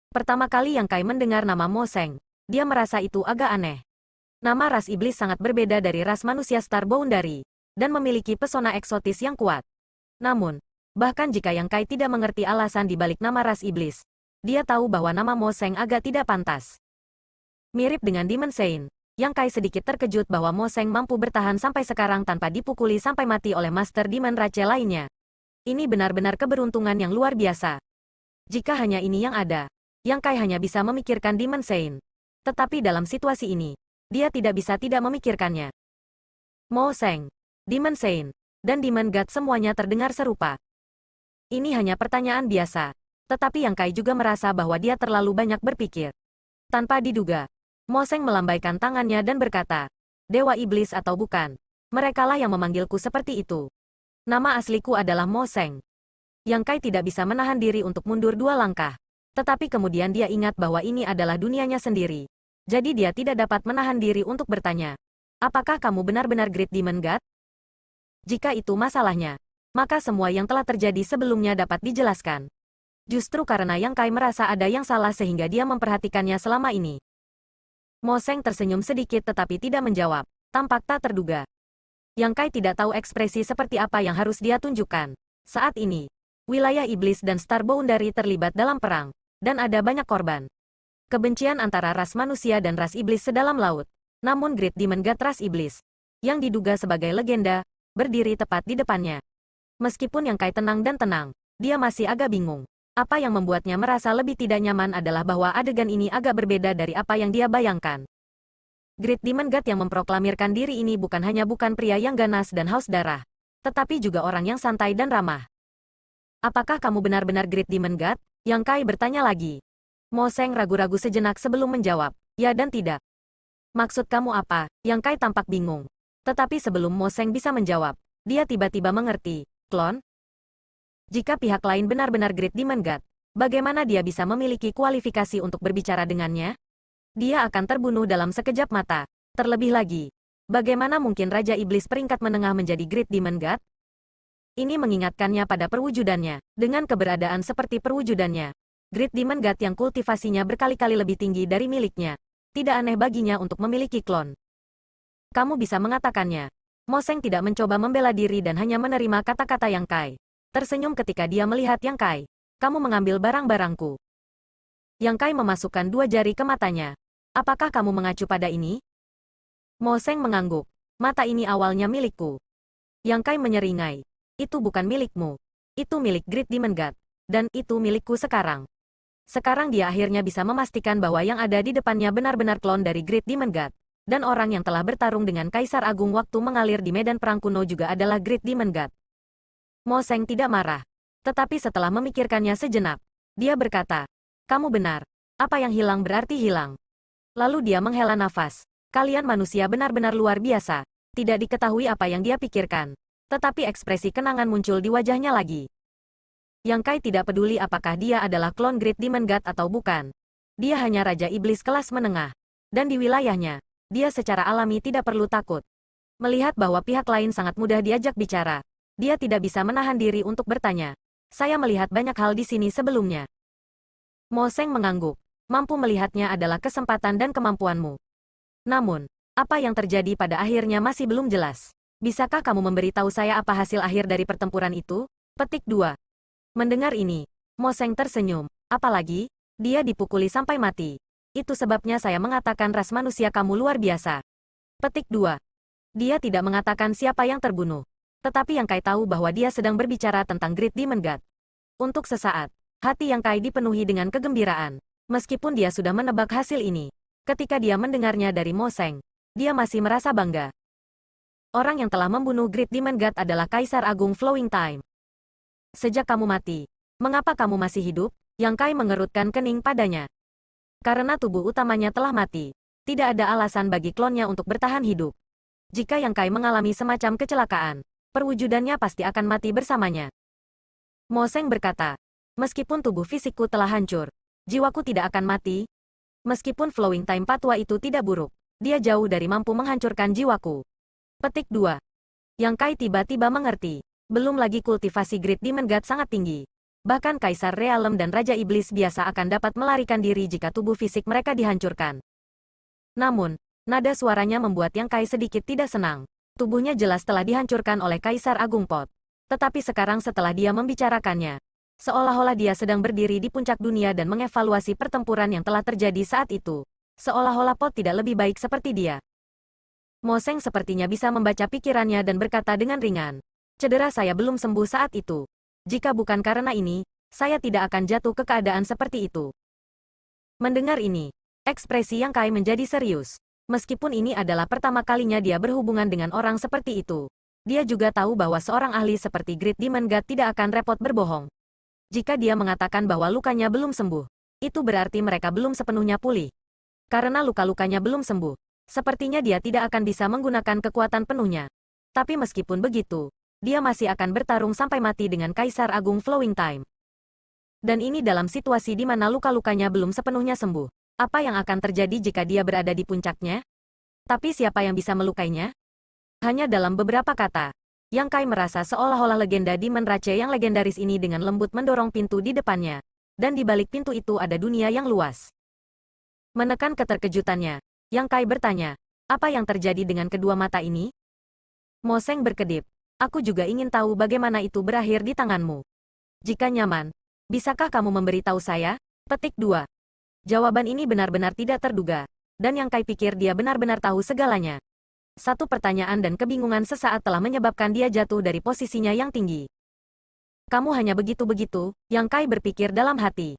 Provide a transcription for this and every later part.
Pertama kali Yang Kai mendengar nama Mo Seng, dia merasa itu agak aneh. Nama ras iblis sangat berbeda dari ras manusia Star Boundary, dan memiliki pesona eksotis yang kuat. Namun, bahkan jika Yang Kai tidak mengerti alasan di balik nama ras iblis, dia tahu bahwa nama Mo Seng agak tidak pantas. Mirip dengan Demon Saint, Yang Kai sedikit terkejut bahwa Mo Seng mampu bertahan sampai sekarang tanpa dipukuli sampai mati oleh Master Demon Rache lainnya. Ini benar-benar keberuntungan yang luar biasa. Jika hanya ini yang ada, Yang Kai hanya bisa memikirkan Demon Saint. Tetapi dalam situasi ini, dia tidak bisa tidak memikirkannya. Mo Seng, Demon Saint, dan Demon God semuanya terdengar serupa. Ini hanya pertanyaan biasa, tetapi Yang Kai juga merasa bahwa dia terlalu banyak berpikir. Tanpa diduga, Mo Seng melambaikan tangannya dan berkata, "Dewa Iblis atau bukan, merekalah yang memanggilku seperti itu. Nama asliku adalah Mo Seng." Yang Kai tidak bisa menahan diri untuk mundur 2 langkah. Tetapi kemudian dia ingat bahwa ini adalah dunianya sendiri. Jadi dia tidak dapat menahan diri untuk bertanya, "Apakah kamu benar-benar Great Demon God?" Jika itu masalahnya, maka semua yang telah terjadi sebelumnya dapat dijelaskan. Justru karena Yang Kai merasa ada yang salah sehingga dia memperhatikannya selama ini. Mo Seng tersenyum sedikit tetapi tidak menjawab, tampak tak terduga. Yang Kai tidak tahu ekspresi seperti apa yang harus dia tunjukkan. Saat ini, wilayah iblis dan Star Boundary terlibat dalam perang, dan ada banyak korban. Kebencian antara ras manusia dan ras iblis sedalam laut. Namun Great Demon God ras iblis, yang diduga sebagai legenda, berdiri tepat di depannya. Meskipun Yang Kai tenang dan tenang, dia masih agak bingung. Apa yang membuatnya merasa lebih tidak nyaman adalah bahwa adegan ini agak berbeda dari apa yang dia bayangkan. Great Demon God yang memproklamirkan diri ini bukan pria yang ganas dan haus darah, tetapi juga orang yang santai dan ramah. "Apakah kamu benar-benar Great Demon God?" Yang Kai bertanya lagi. Mo Seng ragu-ragu sejenak sebelum menjawab, "Ya dan tidak." "Maksud kamu apa?" Yang Kai tampak bingung. Tetapi sebelum Mo Seng bisa menjawab, dia tiba-tiba mengerti. "Klon? Jika pihak lain benar-benar Great Demon God, bagaimana dia bisa memiliki kualifikasi untuk berbicara dengannya? Dia akan terbunuh dalam sekejap mata. Terlebih lagi, bagaimana mungkin Raja Iblis peringkat menengah menjadi Great Demon God?" Ini mengingatkannya pada perwujudannya. Dengan keberadaan seperti perwujudannya, Great Demon God yang kultivasinya berkali-kali lebih tinggi dari miliknya, tidak aneh baginya untuk memiliki klon. "Kamu bisa mengatakannya." Mo Seng tidak mencoba membela diri dan hanya menerima kata-kata Yang Kai. Tersenyum ketika dia melihat Yang Kai. "Kamu mengambil barang-barangku." Yang Kai memasukkan 2 jari ke matanya. "Apakah kamu mengacu pada ini?" Mo Seng mengangguk. "Mata ini awalnya milikku." Yang Kai menyeringai. "Itu bukan milikmu. Itu milik Great Demon God. Dan itu milikku sekarang." Sekarang dia akhirnya bisa memastikan bahwa yang ada di depannya benar-benar klon dari Great Demon God. Dan orang yang telah bertarung dengan Kaisar Agung waktu mengalir di medan perang kuno juga adalah Great Demon God. Mo Seng tidak marah. Tetapi setelah memikirkannya sejenak, dia berkata, "Kamu benar. Apa yang hilang berarti hilang." Lalu dia menghela nafas. "Kalian manusia benar-benar luar biasa." Tidak diketahui apa yang dia pikirkan. Tetapi ekspresi kenangan muncul di wajahnya lagi. Yang Kai tidak peduli apakah dia adalah klon Great Demon God atau bukan. Dia hanya Raja Iblis kelas menengah. Dan di wilayahnya, dia secara alami tidak perlu takut. Melihat bahwa pihak lain sangat mudah diajak bicara, dia tidak bisa menahan diri untuk bertanya. "Saya melihat banyak hal di sini sebelumnya." Mo Seng mengangguk. "Mampu melihatnya adalah kesempatan dan kemampuanmu. Namun, apa yang terjadi pada akhirnya masih belum jelas. Bisakah kamu memberitahu saya apa hasil akhir dari pertempuran itu?" Petik 2. Mendengar ini, Mo Seng tersenyum. "Apalagi, dia dipukuli sampai mati. Itu sebabnya saya mengatakan ras manusia kamu luar biasa." Petik 2. Dia tidak mengatakan siapa yang terbunuh. Tetapi Yang Kai tahu bahwa dia sedang berbicara tentang Great Demon God. Untuk sesaat, hati Yang Kai dipenuhi dengan kegembiraan. Meskipun dia sudah menebak hasil ini, ketika dia mendengarnya dari Mo Seng, dia masih merasa bangga. Orang yang telah membunuh Great Demon God adalah Kaisar Agung Flowing Time. "Sejak kamu mati, mengapa kamu masih hidup?" Yang Kai mengerutkan kening padanya. Karena tubuh utamanya telah mati, tidak ada alasan bagi klonnya untuk bertahan hidup. Jika Yang Kai mengalami semacam kecelakaan, perwujudannya pasti akan mati bersamanya. Mo Seng berkata, "Meskipun tubuh fisikku telah hancur, jiwaku tidak akan mati. Meskipun Flowing Time Patwa itu tidak buruk, dia jauh dari mampu menghancurkan jiwaku." Petik 2. Yang Kai tiba-tiba mengerti. Belum lagi kultivasi Great Demon God sangat tinggi. Bahkan Kaisar Realem dan Raja Iblis biasa akan dapat melarikan diri jika tubuh fisik mereka dihancurkan. Namun, nada suaranya membuat Yang Kai sedikit tidak senang. Tubuhnya jelas telah dihancurkan oleh Kaisar Agung Pot. Tetapi sekarang setelah dia membicarakannya, seolah-olah dia sedang berdiri di puncak dunia dan mengevaluasi pertempuran yang telah terjadi saat itu. Seolah-olah Pot tidak lebih baik seperti dia. Mo Seng sepertinya bisa membaca pikirannya dan berkata dengan ringan. Cedera saya belum sembuh saat itu. Jika bukan karena ini, saya tidak akan jatuh ke keadaan seperti itu. Mendengar ini, ekspresi Yang Kai menjadi serius. Meskipun ini adalah pertama kalinya dia berhubungan dengan orang seperti itu. Dia juga tahu bahwa seorang ahli seperti Great Demon God tidak akan repot berbohong. Jika dia mengatakan bahwa lukanya belum sembuh, itu berarti mereka belum sepenuhnya pulih. Karena luka-lukanya belum sembuh, sepertinya dia tidak akan bisa menggunakan kekuatan penuhnya. Tapi meskipun begitu, dia masih akan bertarung sampai mati dengan Kaisar Agung Flowing Time. Dan ini dalam situasi di mana luka-lukanya belum sepenuhnya sembuh. Apa yang akan terjadi jika dia berada di puncaknya? Tapi siapa yang bisa melukainya? Hanya dalam beberapa kata, Yang Kai merasa seolah-olah legenda Demon Rache yang legendaris ini dengan lembut mendorong pintu di depannya. Dan di balik pintu itu ada dunia yang luas. Menekan keterkejutannya, Yang Kai bertanya, apa yang terjadi dengan kedua mata ini? Mo Seng berkedip, aku juga ingin tahu bagaimana itu berakhir di tanganmu. Jika nyaman, bisakah kamu memberitahu saya? Petik 2. Jawaban ini benar-benar tidak terduga, dan Yang Kai pikir dia benar-benar tahu segalanya. Satu pertanyaan dan kebingungan sesaat telah menyebabkan dia jatuh dari posisinya yang tinggi. Kamu hanya begitu-begitu, Yang Kai berpikir dalam hati.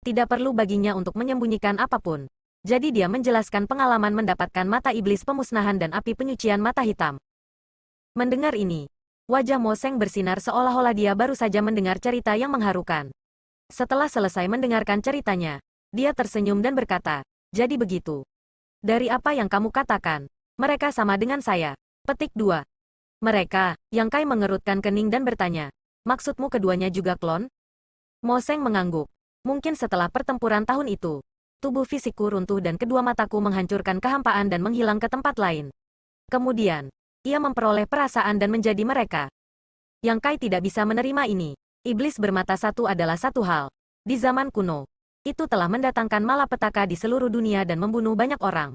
Tidak perlu baginya untuk menyembunyikan apapun. Jadi dia menjelaskan pengalaman mendapatkan mata iblis pemusnahan dan api penyucian mata hitam. Mendengar ini, wajah Mo Seng bersinar seolah-olah dia baru saja mendengar cerita yang mengharukan. Setelah selesai mendengarkan ceritanya, dia tersenyum dan berkata, jadi begitu. Dari apa yang kamu katakan, mereka sama dengan saya. Petik 2. Mereka, Yang Kai mengerutkan kening dan bertanya, maksudmu keduanya juga klon? Mo Seng mengangguk. Mungkin setelah pertempuran tahun itu, tubuh fisikku runtuh dan kedua mataku menghancurkan kehampaan dan menghilang ke tempat lain. Kemudian, ia memperoleh perasaan dan menjadi mereka. Yang Kai tidak bisa menerima ini. Iblis bermata satu adalah satu hal. Di zaman kuno, itu telah mendatangkan malapetaka di seluruh dunia dan membunuh banyak orang.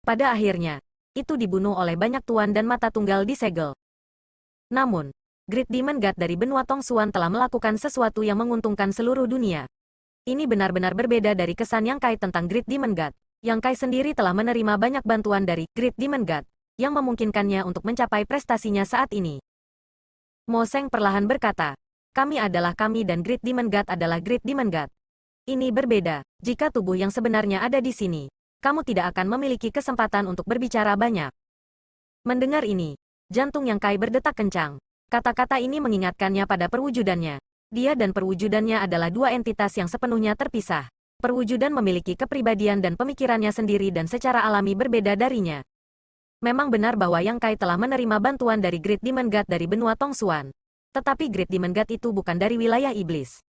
Pada akhirnya, itu dibunuh oleh banyak tuan dan mata tunggal disegel. Namun, Great Demon God dari benua Tongsuan telah melakukan sesuatu yang menguntungkan seluruh dunia. Ini benar-benar berbeda dari kesan Yang Kai tentang Great Demon God. Yang Kai sendiri telah menerima banyak bantuan dari Great Demon God, yang memungkinkannya untuk mencapai prestasinya saat ini. Mo Seng perlahan berkata, kami adalah kami dan Great Demon God adalah Great Demon God. Ini berbeda, jika tubuh yang sebenarnya ada di sini, kamu tidak akan memiliki kesempatan untuk berbicara banyak. Mendengar ini, jantung Yang Kai berdetak kencang. Kata-kata ini mengingatkannya pada perwujudannya. Dia dan perwujudannya adalah dua entitas yang sepenuhnya terpisah. Perwujudan memiliki kepribadian dan pemikirannya sendiri dan secara alami berbeda darinya. Memang benar bahwa Yang Kai telah menerima bantuan dari Great Demon God dari benua Tongsuan. Tetapi Great Demon God itu bukan dari wilayah iblis.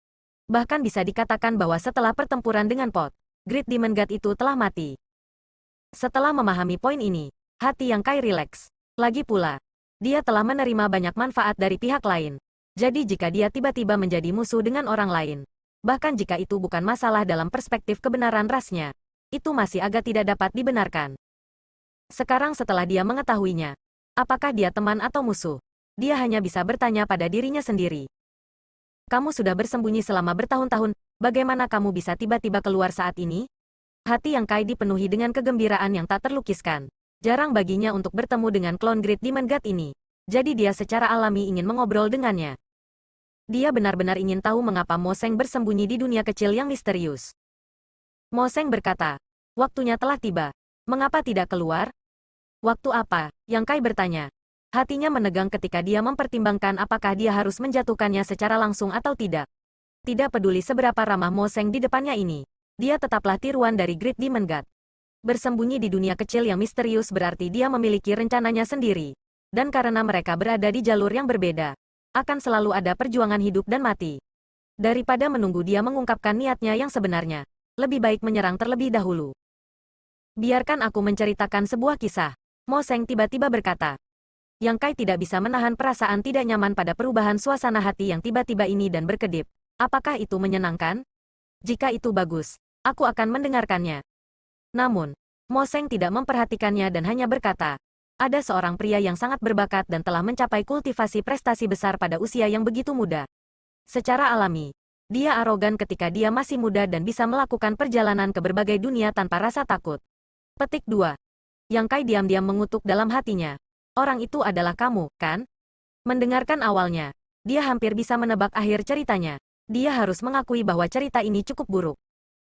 Bahkan bisa dikatakan bahwa setelah pertempuran dengan Pot, Great Demon God itu telah mati. Setelah memahami poin ini, hati Yang Kai rileks. Lagi pula, dia telah menerima banyak manfaat dari pihak lain. Jadi jika dia tiba-tiba menjadi musuh dengan orang lain, bahkan jika itu bukan masalah dalam perspektif kebenaran rasnya, itu masih agak tidak dapat dibenarkan. Sekarang setelah dia mengetahuinya, apakah dia teman atau musuh, dia hanya bisa bertanya pada dirinya sendiri. Kamu sudah bersembunyi selama bertahun-tahun, bagaimana kamu bisa tiba-tiba keluar saat ini? Hati Yang Kai dipenuhi dengan kegembiraan yang tak terlukiskan. Jarang baginya untuk bertemu dengan klon Great Demon God ini. Jadi dia secara alami ingin mengobrol dengannya. Dia benar-benar ingin tahu mengapa Mo Seng bersembunyi di dunia kecil yang misterius. Mo Seng berkata, waktunya telah tiba. Mengapa tidak keluar? Waktu apa? Yang Kai bertanya. Hatinya menegang ketika dia mempertimbangkan apakah dia harus menjatuhkannya secara langsung atau tidak. Tidak peduli seberapa ramah Mo Seng di depannya ini, dia tetaplah tiruan dari Great Demon God. Bersembunyi di dunia kecil yang misterius berarti dia memiliki rencananya sendiri. Dan karena mereka berada di jalur yang berbeda, akan selalu ada perjuangan hidup dan mati. Daripada menunggu dia mengungkapkan niatnya yang sebenarnya, lebih baik menyerang terlebih dahulu. Biarkan aku menceritakan sebuah kisah. Mo Seng tiba-tiba berkata. Yang Kai tidak bisa menahan perasaan tidak nyaman pada perubahan suasana hati yang tiba-tiba ini dan berkedip. Apakah itu menyenangkan? Jika itu bagus, aku akan mendengarkannya. Namun, Mo Seng tidak memperhatikannya dan hanya berkata, ada seorang pria yang sangat berbakat dan telah mencapai kultivasi prestasi besar pada usia yang begitu muda. Secara alami, dia arogan ketika dia masih muda dan bisa melakukan perjalanan ke berbagai dunia tanpa rasa takut. Petik 2. Yang Kai diam-diam mengutuk dalam hatinya. Orang itu adalah kamu, kan? Mendengarkan awalnya, dia hampir bisa menebak akhir ceritanya. Dia harus mengakui bahwa cerita ini cukup buruk.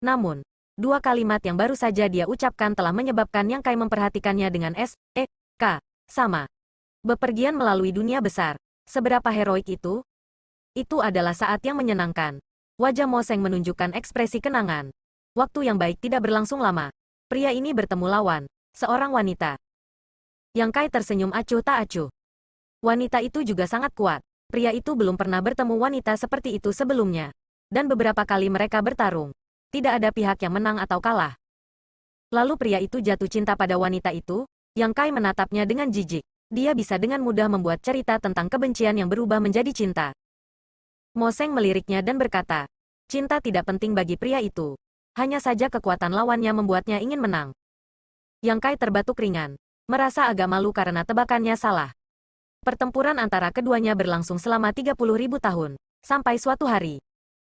Namun, dua kalimat yang baru saja dia ucapkan telah menyebabkan Yang Kai memperhatikannya dengan K. Sama. Bepergian melalui dunia besar. Seberapa heroik itu? Itu adalah saat yang menyenangkan. Wajah Mo Seng menunjukkan ekspresi kenangan. Waktu yang baik tidak berlangsung lama. Pria ini bertemu lawan, seorang wanita. Yang Kai tersenyum acuh tak acuh. Wanita itu juga sangat kuat. Pria itu belum pernah bertemu wanita seperti itu sebelumnya. Dan beberapa kali mereka bertarung. Tidak ada pihak yang menang atau kalah. Lalu pria itu jatuh cinta pada wanita itu. Yang Kai menatapnya dengan jijik. Dia bisa dengan mudah membuat cerita tentang kebencian yang berubah menjadi cinta. Mo Seng meliriknya dan berkata, cinta tidak penting bagi pria itu. Hanya saja kekuatan lawannya membuatnya ingin menang. Yang Kai terbatuk ringan. Merasa agak malu karena tebakannya salah. Pertempuran antara keduanya berlangsung selama 30.000 tahun. Sampai suatu hari,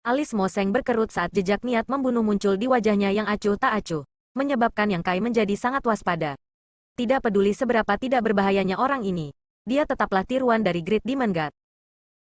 alis Mo Seng berkerut saat jejak niat membunuh muncul di wajahnya yang acuh tak acuh. Menyebabkan Yang Kai menjadi sangat waspada. Tidak peduli seberapa tidak berbahayanya orang ini, dia tetaplah tiruan dari Great Demon God.